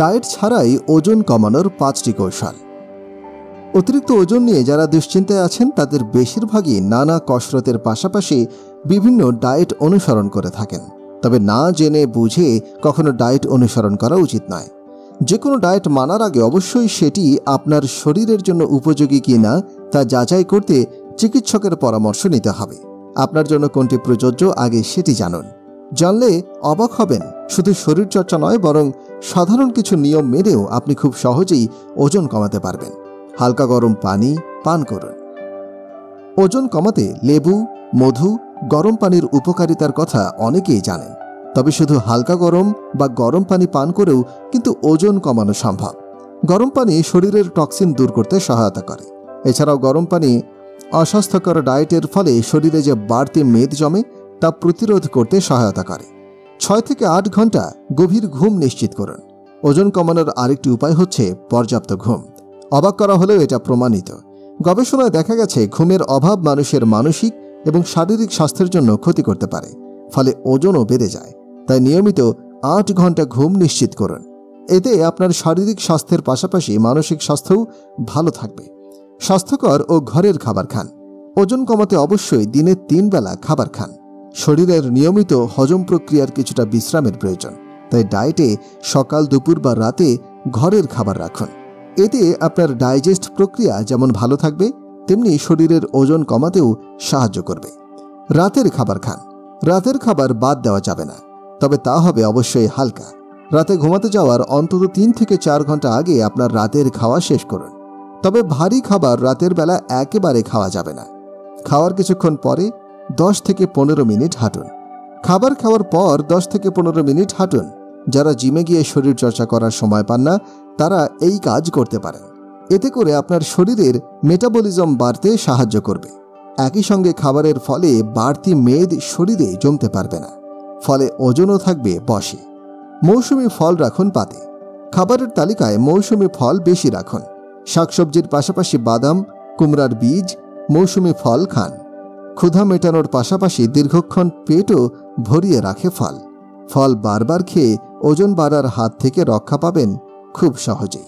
Diet ছাড়াই ওজন কমানোর 5টি কৌশল। অতিরিক্ত ওজন নিয়ে যারা দুশ্চিন্তায় আছেন তাদের বেশিরভাগই নানা কসরতের পাশাপাশি বিভিন্ন ডায়েট অনুসরণ করে থাকেন। তবে না জেনে বুঝে কখনো ডায়েট অনুসরণ করা উচিত নয়। যে কোনো ডায়েট মানার আগে অবশ্যই সেটি আপনার শরীরের জন্য উপযোগী কিনা তা যাচাই করতে চিকিৎসকের পরামর্শ নিতে হবে। আপনার জন্য কোনটি প্রযোজ্য আগে সেটি জানুন। জানলে অবাক হবেন, শুধু শরীরচর্চা নয় বরং সাধারণ কিছু নিয়ম মেনেও আপনি খুব সহজেই ওজন কমাতে পারবেন। হালকা গরম পানি পান করুন। ওজন কমাতে লেবু, মধু, গরম পানির উপকারিতার কথা অনেকেই জানেন। তবে শুধু হালকা গরম বা গরম পানি পান করেও কিন্তু ওজন কমানো সম্ভব। গরম পানি শরীরের টক্সিন দূর করতে সহায়তা করে। এছাড়াও গরম পানি অস্বাস্থ্যকর ডায়েটের ফলে শরীরে যে বাড়তি মেদ জমে তা প্রতিরোধ করতে সহায়তা করে। 6 থেকে 8 ঘন্টা গভীর ঘুম নিশ্চিত করুন। ওজন কমানোর আরেকটি উপায় হচ্ছে পর্যাপ্ত ঘুম। অবাক করা হলেও এটা প্রমাণিত। গবেষণায় দেখা গেছে ঘুমের অভাব মানুষের মানসিক এবং শারীরিক স্বাস্থ্যের জন্য ক্ষতি করতে পারে, ফলে ওজনও বেড়ে যায়। তাই নিয়মিত 8 ঘন্টা ঘুম নিশ্চিত করুন। এতে আপনার শারীরিক স্বাস্থ্যের পাশাপাশি মানসিক স্বাস্থ্যও ভালো থাকবে। স্বাস্থ্যকর ও ঘরের খাবার খান। ওজন কমাতে অবশ্যই দিনে 3 বেলা খাবার খান। শরীরের নিয়মিত হজম প্রক্রিয়ার কিছুটা বিশ্রামের প্রয়োজন। তাই ডায়েটে সকাল, দুপুর বা রাতে ঘরের খাবার রাখুন। এতে আপনার ডাইজেস্ট প্রক্রিয়া যেমন ভালো থাকবে, তেমনি শরীরের ওজন কমাতেও সাহায্য করবে। রাতের খাবার খান। রাতের খাবার বাদ দেওয়া যাবে না, তবে তা হবে অবশ্যই হালকা। রাতে ঘুমাতে যাওয়ার অন্তত 3 থেকে 4 ঘন্টা আগে আপনার রাতের খাওয়া শেষ করুন। তবে ভারী খাবার রাতের বেলা একেবারে খাওয়া যাবে না। খাওয়ার কিছুক্ষণ পরে 10 থেকে 15 মিনিট হাঁটুন। খাবার খাওয়ার পর 10 থেকে 15 মিনিট হাঁটুন। যারা জিমে গিয়ে শরীর চর্চা করার সময় পান না তারা এই কাজ করতে পারেন। এতে করে আপনার শরীরের মেটাবলিজম বাড়তে সাহায্য করবে। একই সঙ্গে খাবারের ফলে বাড়তি মেদ শরীরে জমতে পারবে না, ফলে ওজনও থাকবে বশে। মৌসুমী ফল রাখুন পাতে। খাবারের তালিকায় মৌসুমী ফল বেশি রাখুন। শাকসবজির পাশাপাশি বাদাম, কুমড়ার বীজ, মৌসুমী ফল খান। ক্ষুধা মেটানোর পাশাপাশি দীর্ঘক্ষণ পেটও ভরিয়ে রাখে ফল। ফল বারবার খেয়ে ওজন বাড়ার হাত থেকে রক্ষা পাবেন খুব সহজেই।